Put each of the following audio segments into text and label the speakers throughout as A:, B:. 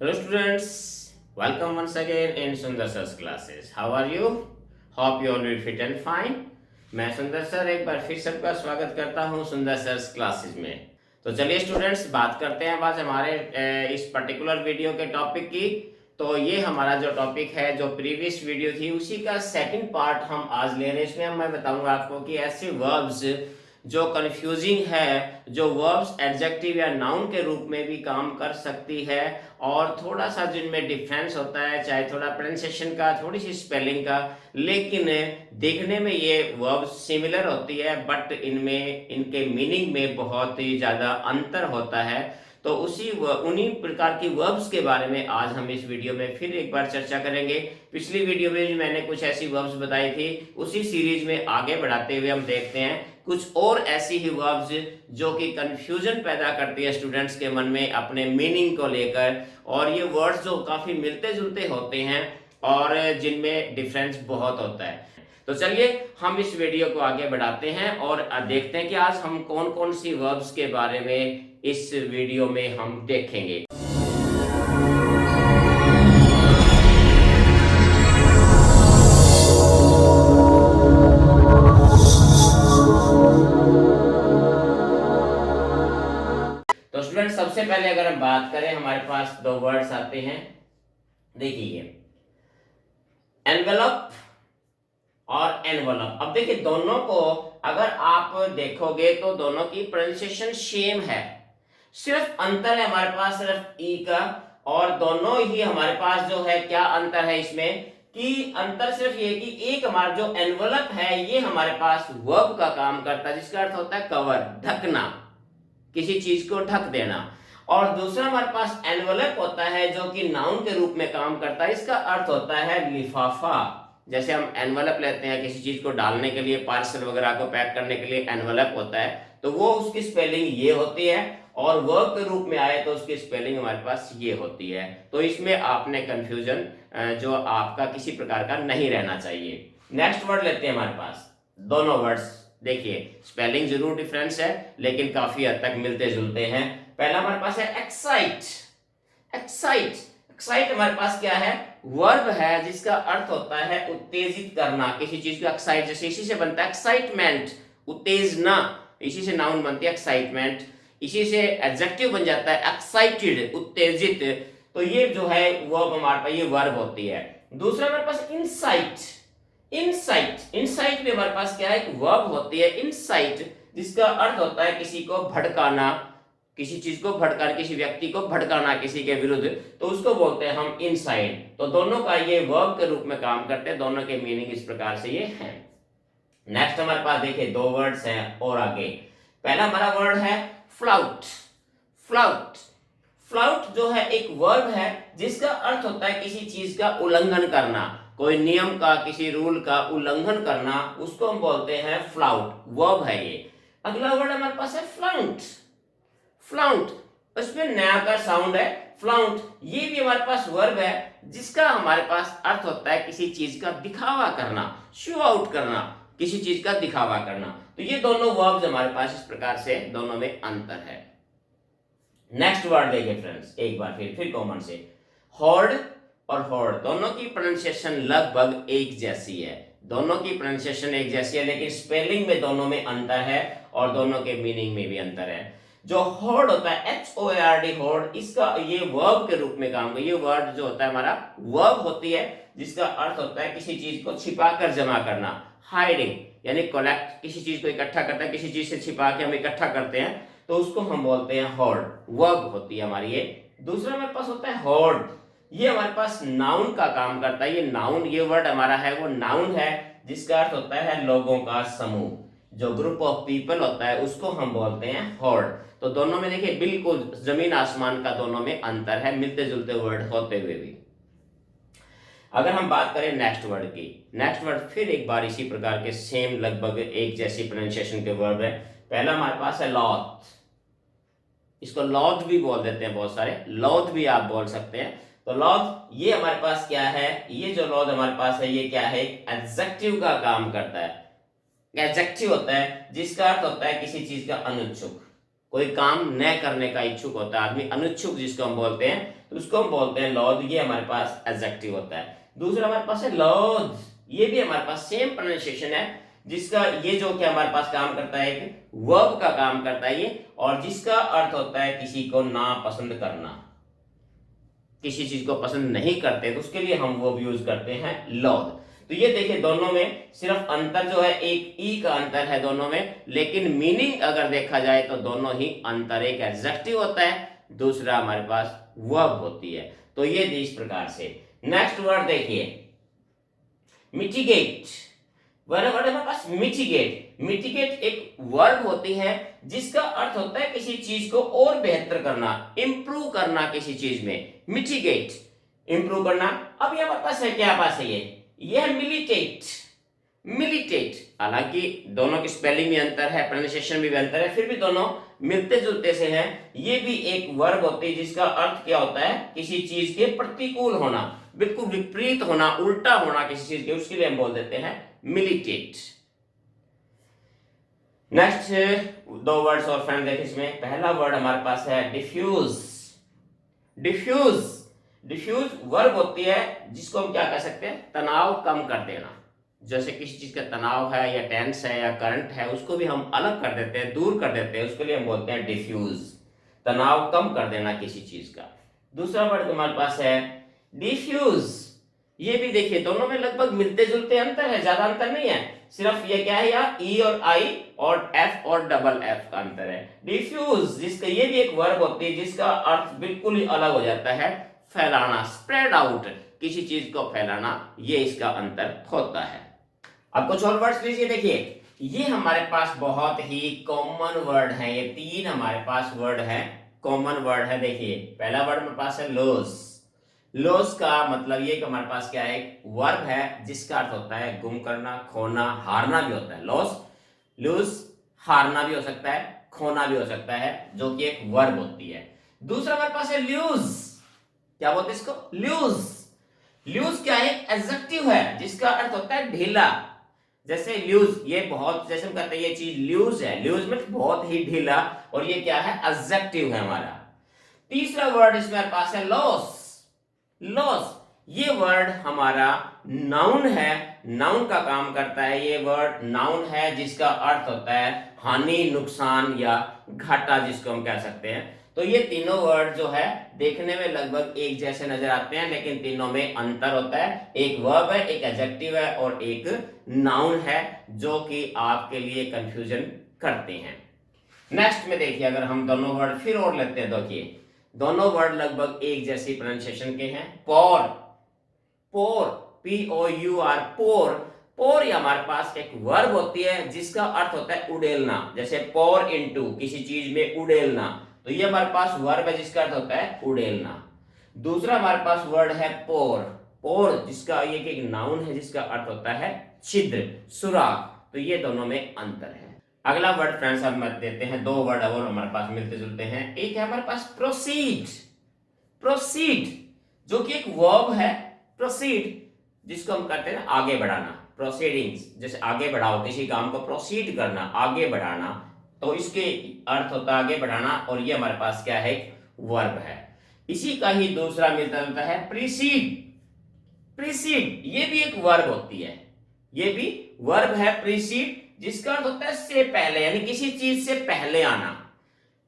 A: Hello students, welcome once again in Sundar Sir's classes. How are you? Hope you all will fit and fine. मैं सुंदर sir एक बार फिर सबका स्वागत करता हूँ सुंदर सर क्लासेस में। तो चलिए स्टूडेंट्स बात करते हैं आज हमारे इस पर्टिकुलर वीडियो के टॉपिक की। तो ये हमारा जो टॉपिक है जो प्रीवियस वीडियो थी उसी का सेकंड पार्ट हम आज ले रहे हैं। इसमें मैं बताऊंगा आपको कि ऐसे वर्ब्स जो कंफ्यूजिंग है, जो वर्ब्स एडजेक्टिव या नाउन के रूप में भी काम कर सकती है और थोड़ा सा जिनमें डिफरेंस होता है, चाहे थोड़ा प्रोनाउंसिएशन का, थोड़ी सी स्पेलिंग का, लेकिन देखने में ये वर्ब्स सिमिलर होती है बट इनमें इनके मीनिंग में बहुत ही ज़्यादा अंतर होता है। तो उन्हीं प्रकार की वर्ब्स के बारे में आज हम इस वीडियो में फिर एक बार चर्चा करेंगे। पिछली वीडियो में मैंने कुछ ऐसी वर्ब्स बताई थी, उसी सीरीज में आगे बढ़ाते हुए हम देखते हैं कुछ और ऐसी ही वर्ब्स जो कि कंफ्यूजन पैदा करती है स्टूडेंट्स के मन में अपने मीनिंग को लेकर, और ये वर्ड्स जो काफ़ी मिलते जुलते होते हैं और जिनमें डिफरेंस बहुत होता है। तो चलिए हम इस वीडियो को आगे बढ़ाते हैं और देखते हैं कि आज हम कौन कौन सी वर्ब्स के बारे में इस वीडियो में हम देखेंगे। तो स्टूडेंट सबसे पहले अगर हम बात करें, हमारे पास दो वर्ड्स आते हैं, देखिए एनवेलप और एनवलप। अब देखिए दोनों को अगर आप देखोगे तो दोनों की प्रोनाउंसिएशन सेम है, सिर्फ अंतर है हमारे पास सिर्फ ई का, और दोनों ही हमारे पास जो है क्या अंतर है इसमें कि अंतर सिर्फ ये कि एक हमारा जो एनवलप है ये हमारे पास वर्ब का काम करता है, जिसका अर्थ होता है कवर, ढकना, किसी चीज को ढक देना, और दूसरा हमारे पास एनवलप होता है जो कि नाउन के रूप में काम करता है, इसका अर्थ होता है लिफाफा। जैसे हम एनवलप लेते हैं किसी चीज को डालने के लिए, पार्सल वगैरह को पैक करने के लिए एनवलप होता है, तो वो उसकी स्पेलिंग ये होती है, और वर्ब के रूप में आए तो उसकी स्पेलिंग हमारे पास ये होती है। तो इसमें आपने कंफ्यूजन जो आपका किसी प्रकार का नहीं रहना चाहिए। नेक्स्ट वर्ड लेते हैं हमारे पास, दोनों वर्ड्स देखिए स्पेलिंग जरूर डिफरेंस है लेकिन काफी हद तक मिलते जुलते हैं। पहला हमारे पास है एक्साइट। एक्साइट एक्साइट हमारे पास क्या है, वर्ब है जिसका अर्थ होता है उत्तेजित करना किसी चीज को। एक्साइट जैसे इसी से बनता है एक्साइटमेंट, उत्तेजना, इसी से नाउन बनती है एक्साइटमेंट, इसी से एडजेक्टिव बन जाता है एक्साइटेड, उत्तेजित। तो ये जो है वर्ब हमारे पास ये वर्ब होती है। दूसरा हमारे पास इंसाइट। इंसाइट इंसाइट भी हमारे पास क्या है, एक वर्ब होती है इंसाइट, जिसका अर्थ होता है किसी को भड़काना, किसी चीज को भड़काना, किसी व्यक्ति को भड़काना किसी के विरुद्ध, तो उसको बोलते हैं हम इनसाइड। तो दोनों का ये वर्ब के रूप में काम करते हैं, दोनों के मीनिंग इस प्रकार से ये हैं। नेक्स्ट हमारे पास देखिए दो वर्ड्स हैं और आगे। पहला हमारा वर्ड है फ्लाउट। फ्लाउट फ्लाउट जो है एक वर्ब है जिसका अर्थ होता है किसी चीज का उल्लंघन करना, कोई नियम का, किसी रूल का उल्लंघन करना, उसको हम बोलते हैं फ्लाउट, वर्ब है ये। अगला वर्ड हमारे पास है फ्लाउंट। फ्लाउंट उसमें नया का साउंड है, फ्लाउंट, ये भी हमारे पास वर्ब है जिसका हमारे पास अर्थ होता है किसी चीज का दिखावा करना, शो आउट करना, किसी चीज का दिखावा करना। तो ये दोनों वर्ब्स हमारे पास इस प्रकार से दोनों में अंतर है। नेक्स्ट वर्ड देखिए फ्रेंड्स, एक बार फिर कॉमन से, हॉर्ड और हॉर्ड, दोनों की प्रोनाउंसिएशन लगभग एक जैसी है, दोनों की प्रोनाउंसिएशन एक जैसी है, लेकिन स्पेलिंग में दोनों में अंतर है और दोनों के मीनिंग में भी अंतर है। जो हॉर्ड होता है HOARD, हॉर्ड, इसका ये वर्ब के रूप में काम, ये वर्ड जो होता है हमारा वर्ब होती है जिसका अर्थ होता है किसी चीज को छिपा कर जमा करना, हाइडिंग, यानी कलेक्ट, किसी चीज को इकट्ठा करता है, किसी चीज से छिपा के हम इकट्ठा करते हैं, तो उसको हम बोलते हैं हॉर्ड, वर्ब होती है हमारी ये। दूसरा हमारे पास होता है हॉर्ड, ये हमारे पास नाउन का काम करता है, ये नाउन, ये वर्ड हमारा है वो नाउन है जिसका अर्थ होता है लोगों का समूह, जो ग्रुप ऑफ पीपल होता है उसको हम बोलते हैं हॉर्ड। तो दोनों में देखिए बिल्कुल जमीन आसमान का दोनों में अंतर है, मिलते जुलते वर्ड होते हुए भी। अगर हम बात करें नेक्स्ट वर्ड की, नेक्स्ट वर्ड फिर एक बार इसी प्रकार के सेम लगभग एक जैसी प्रोनाउंसिएशन के वर्ड है। पहला हमारे पास है लॉथ, इसको लॉथ भी बोल देते हैं बहुत सारे, लॉथ भी आप बोल सकते हैं। तो लॉथ ये हमारे पास क्या है, ये जो लॉथ हमारे पास है ये क्या है, एडजेक्टिव का काम करता है, एडजेक्टिव होता है जिसका अर्थ होता है किसी चीज का अनुच्छुक, कोई काम न करने का इच्छुक होता है आदमी, अनुच्छुक जिसको हम बोलते हैं, तो उसको हम बोलते हैं लॉथ। ये हमारे पास एडजेक्टिव होता है। दूसरा हमारे पास है लॉथ, ये भी हमारे पास सेम प्रोनाउंसिएशन है, जिसका ये जो कि हमारे पास काम करता है, एक वर्ब का काम करता है ये, और जिसका अर्थ होता है किसी को नापसंद करना, किसी चीज को पसंद नहीं करते तो उसके लिए हम वो यूज करते हैं लॉथ। तो ये देखिए दोनों में सिर्फ अंतर जो है एक ई का अंतर है दोनों में, लेकिन मीनिंग अगर देखा जाए तो दोनों ही अंतर, एक एडजेक्टिव होता है, दूसरा हमारे पास वर्ब होती है। तो ये इस प्रकार से। नेक्स्ट वर्ड देखिए मिटिगेट। वर्ड हमारे पास मिटिगेट। मिटिगेट एक वर्ब होती है जिसका अर्थ होता है किसी चीज को और बेहतर करना, इंप्रूव करना किसी चीज में। मिटिगेट इंप्रूव करना। अब ये हमारे पास है, क्या पास है ये है मिलिटेट। मिलिटेट, हालांकि दोनों की स्पेलिंग में अंतर है, प्रोनाउंसिएशन में भी अंतर है, फिर भी दोनों मिलते जुलते से हैं। ये भी एक वर्ब होती है जिसका अर्थ क्या होता है, किसी चीज के प्रतिकूल होना, बिल्कुल विपरीत होना, उल्टा होना किसी चीज के, उसके लिए हम बोल देते हैं मिलिटेट। नेक्स्ट दो वर्ड्स और फ्रेंड देखें इसमें। पहला वर्ड हमारे पास है डिफ्यूज। डिफ्यूज, डिफ्यूज वर्ब होती है जिसको हम क्या कह सकते हैं, तनाव कम कर देना। जैसे किसी चीज का तनाव है या टेंस है या करंट है, उसको भी हम अलग कर देते हैं, दूर कर देते हैं, उसके लिए हम बोलते हैं डिफ्यूज, तनाव कम कर देना किसी चीज का। दूसरा वर्ड हमारे पास है डिफ्यूज। ये भी देखिए दोनों में लगभग मिलते जुलते अंतर है, ज्यादा अंतर नहीं है, सिर्फ ये क्या है, या ई और आई और एफ और डबल एफ का अंतर है। डिफ्यूज जिसका, ये भी एक वर्ब होती है जिसका अर्थ बिल्कुल ही अलग हो जाता है, फैलाना, स्प्रेड आउट, किसी चीज को फैलाना, ये इसका अंतर होता है। अब कुछ और वर्ड्स लीजिए। देखिए ये हमारे पास बहुत ही कॉमन वर्ड है, ये तीन हमारे पास वर्ड है, कॉमन वर्ड है। देखिए पहला वर्ड हमारे पास है लॉस। लॉस का मतलब ये कि हमारे पास क्या है, एक वर्ब है जिसका अर्थ होता है गुम करना, खोना, हारना भी होता है। लॉस, लूज, हारना भी हो सकता है, खोना भी हो सकता है, जो कि एक वर्ब होती है। दूसरा हमारे पास है ल्यूज। क्या बोलते हैं इसको, ल्यूज। ल्यूज क्या है, एडजेक्टिव है जिसका अर्थ होता है ढीला। जैसे ल्यूज, ये बहुत, जैसे हम कहते हैं ये चीज ल्यूज है, ल्यूज में बहुत ही ढीला, और ये क्या है, एडजेक्टिव है हमारा। तीसरा वर्ड इसमें हमारे पास है लॉस। लॉस, ये वर्ड हमारा नाउन है, नाउन का काम करता है, ये वर्ड नाउन है जिसका अर्थ होता है हानि, नुकसान या घाटा, जिसको हम कह सकते हैं। तो ये तीनों वर्ड जो है देखने में लगभग एक जैसे नजर आते हैं, लेकिन तीनों में अंतर होता है, एक वर्ब है, एक एडजेक्टिव है और एक नाउन है, जो कि आपके लिए कंफ्यूजन करते हैं। नेक्स्ट में देखिए अगर हम दोनों वर्ड फिर और लेते हैं, देखिए दोनों वर्ड लगभग एक जैसी प्रोनाउंसिएशन के हैं। पोर, पोर, POUR, पोर। पोर ये हमारे पास एक वर्ब होती है जिसका अर्थ होता है उड़ेलना, जैसे पोर इनटू, किसी चीज में उड़ेलना, तो ये हमारे पास वर्ब है जिसका अर्थ होता है उड़ेलना। दूसरा हमारे पास वर्ड है पोर। पोर जिसका ये एक नाउन है जिसका अर्थ होता है छिद्र, सुराख, तो ये दोनों में अंतर है। अगला वर्ड फ्रेंड्स हम देते हैं, दो वर्ड और हमारे पास मिलते जुलते हैं। एक है हमारे पास प्रोसीड। प्रोसीड जो कि एक वर्ब है, प्रोसीड जिसको हम कहते हैं आगे बढ़ाना, प्रोसीडिंग्स, जैसे आगे बढ़ाओ, किसी काम को प्रोसीड करना, आगे बढ़ाना, तो इसके अर्थ होता है आगे बढ़ाना, और ये हमारे पास क्या है, वर्ब है। इसी का ही दूसरा मिलता जुलता है प्रीसीड। प्रीसीड ये भी एक वर्ब होती है, ये भी वर्ब है प्रीसीड, जिसका अर्थ होता है से पहले, यानी किसी चीज से पहले आना।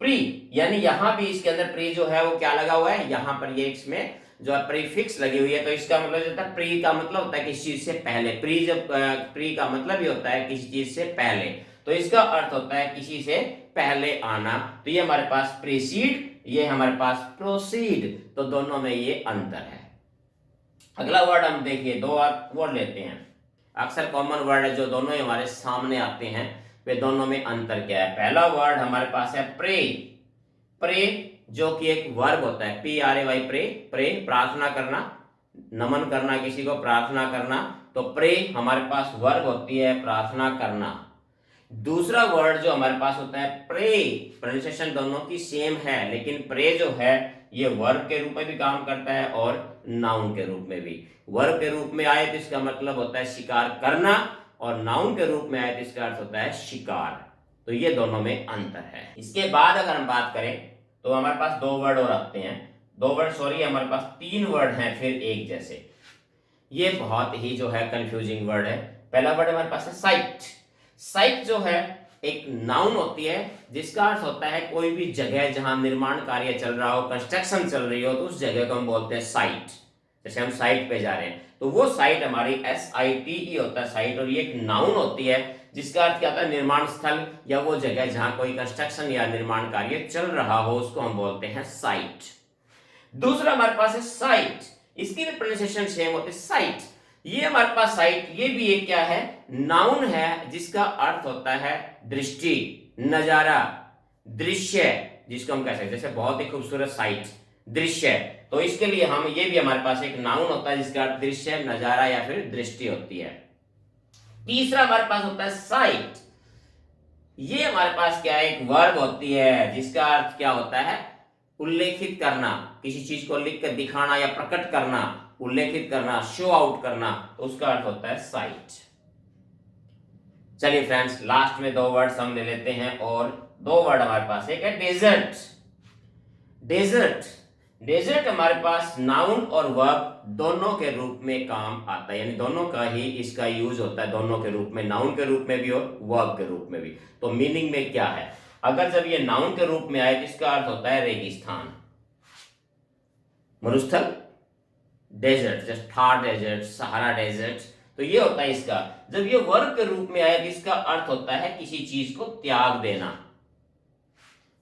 A: प्री यानी यहां भी इसके अंदर प्री जो है वो क्या लगा हुआ है, यहां पर ये इसमें जो है प्रीफिक्स लगी हुई है, तो इसका मतलब होता है, प्री का मतलब होता है किसी चीज से पहले। प्री जब प्री का मतलब ही होता है किसी चीज से पहले, तो इसका अर्थ होता है किसी से पहले आना, तो ये हमारे पास प्रीसीड, ये हमारे पास प्रोसीड, तो दोनों में ये अंतर है। अगला वर्ड हम देखिए, दो और वर्ड लेते हैं, अक्सर कॉमन वर्ड है जो दोनों ही हमारे सामने आते हैं, वे दोनों में अंतर क्या है। पहला वर्ड हमारे पास है प्रे। प्रे जो कि एक वर्ब होता है, PRAY, प्रे, प्रे प्रार्थना करना, नमन करना, किसी को प्रार्थना करना, तो प्रे हमारे पास वर्ब होती है प्रार्थना करना। दूसरा वर्ड जो हमारे पास होता है प्रे, प्रोनाउंसिएशन दोनों की सेम है, लेकिन प्रे जो है ये वर्ब के रूप में भी काम करता है और नाउन के रूप में भी। वर्ब के रूप में आए तो इसका मतलब होता है शिकार करना, और नाउन के रूप में आए तो इसका अर्थ होता है शिकार, तो तो ये दोनों में अंतर है। इसके बाद अगर हम बात करें तो हमारे पास 2 वर्ड और आते हैं, 2 वर्ड सॉरी हमारे पास 3 वर्ड हैं फिर एक जैसे। ये बहुत ही जो है कंफ्यूजिंग वर्ड है। पहला वर्ड हमारे पास है साइट। साइट जो है एक नाउन होती है जिसका अर्थ होता है कोई भी जगह जहां निर्माण कार्य चल रहा हो, कंस्ट्रक्शन चल रही हो, तो उस जगह को हम बोलते हैं साइट। जैसे हम साइट पे जा रहे हैं तो वो साइट हमारी SITE होता है साइट, और ये एक नाउन होती है जिसका अर्थ क्या होता है निर्माण स्थल या वो जगह जहां कोई कंस्ट्रक्शन या निर्माण कार्य चल रहा हो, उसको हम बोलते हैं साइट। दूसरा हमारे पास है साइट, इसकी भी प्रोनाउंसिएशन सेम होती है साइट। ये हमारे पास साइट, ये भी एक क्या है नाउन है जिसका अर्थ होता है दृष्टि, नजारा, दृश्य, जिसको हम कह सकते हैं जैसे बहुत ही खूबसूरत साइट, दृश्य। तो इसके लिए हम ये भी हमारे पास एक नाउन होता है जिसका अर्थ दृश्य, नजारा या फिर दृष्टि होती है। तीसरा हमारे पास होता है साइट, ये हमारे पास क्या है एक वर्ब होती है जिसका अर्थ क्या होता है उल्लेखित करना, किसी चीज को लिख कर दिखाना या प्रकट करना, उल्लेखित करना, शो आउट करना, तो उसका अर्थ होता है साइट। चलिए फ्रेंड्स लास्ट में 2 वर्ड्स हम ले लेते हैं, और 2 वर्ड हमारे पास एक है डेजर्ट। डेजर्ट, डेजर्ट हमारे पास नाउन और वर्ब दोनों के रूप में काम आता है, यानी दोनों का ही इसका यूज होता है, दोनों के रूप में, नाउन के रूप में भी और वर्ब के रूप में भी। तो मीनिंग में क्या है, अगर जब ये नाउन के रूप में आए तो इसका अर्थ होता है रेगिस्तान, मरुस्थल, डेजर्ट, जैसे थार डेजर्ट, सहारा डेजर्ट, तो ये होता है इसका। जब ये वर्ब के रूप में आए तो इसका अर्थ होता है किसी चीज को त्याग देना।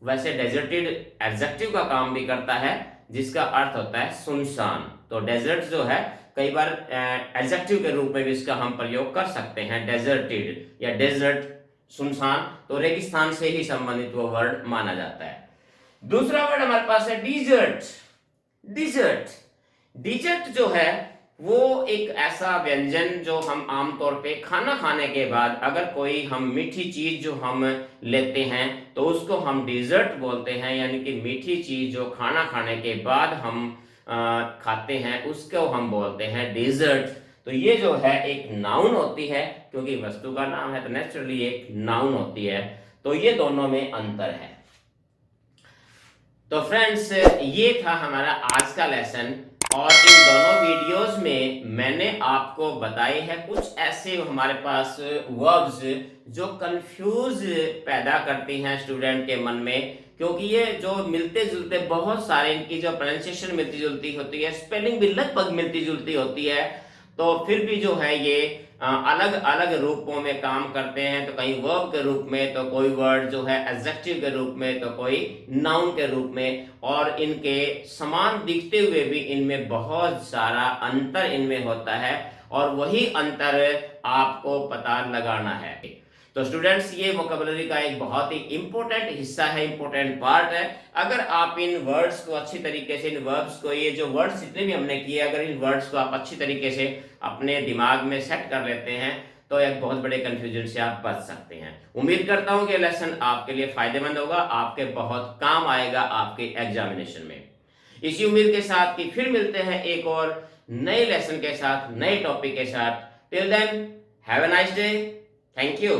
A: वैसे डेजर्टेड एडजेक्टिव का काम भी करता है जिसका अर्थ होता है सुनसान। तो डेजर्ट जो है कई बार एडजेक्टिव के रूप में भी इसका हम प्रयोग कर सकते हैं, डेजर्टेड या डेजर्ट, सुनसान, तो रेगिस्तान से ही संबंधित वो वर्ड माना जाता है। दूसरा वर्ड हमारे पास है डिजर्ट। डिजर्ट, डिजर्ट जो है वो एक ऐसा व्यंजन जो हम आमतौर पे खाना खाने के बाद अगर कोई हम मीठी चीज जो हम लेते हैं तो उसको हम डिजर्ट बोलते हैं, यानी कि मीठी चीज जो खाना खाने के बाद हम खाते हैं उसको हम बोलते हैं डिजर्ट। तो ये जो है एक नाउन होती है, क्योंकि वस्तु का नाम है तो नेचुरली एक नाउन होती है। तो ये दोनों में अंतर है। तो फ्रेंड्स ये था हमारा आज का लेसन, और इन दोनों वीडियोस में मैंने आपको बताए हैं कुछ ऐसे हमारे पास वर्ब्स जो कंफ्यूज पैदा करती हैं स्टूडेंट के मन में, क्योंकि ये जो मिलते जुलते बहुत सारे, इनकी जो प्रोनाउंसिएशन मिलती जुलती होती है, स्पेलिंग भी लगभग मिलती जुलती होती है, तो फिर भी जो है ये अलग अलग रूपों में काम करते हैं। तो कहीं वर्ब के रूप में, तो कोई वर्ड जो है एडजेक्टिव के रूप में, तो कोई नाउन के रूप में, और इनके समान दिखते हुए भी इनमें बहुत सारा अंतर इनमें होता है, और वही अंतर आपको पता लगाना है। तो स्टूडेंट्स ये वोकैबुलरी का एक बहुत ही इंपॉर्टेंट हिस्सा है, इंपॉर्टेंट पार्ट है। अगर आप इन वर्ड्स को अच्छी तरीके से, इन वर्ब्स को, ये जो वर्ड्स जितने भी हमने किए, अगर इन वर्ड्स को आप अच्छी तरीके से अपने दिमाग में सेट कर लेते हैं तो एक बहुत बड़े कंफ्यूजन से आप बच सकते हैं। उम्मीद करता हूं कि लेसन आपके लिए फायदेमंद होगा, आपके बहुत काम आएगा आपके एग्जामिनेशन में। इसी उम्मीद के साथ कि फिर मिलते हैं एक और नए लेसन के साथ, नए टॉपिक के साथ। Till then have a nice day, thank you.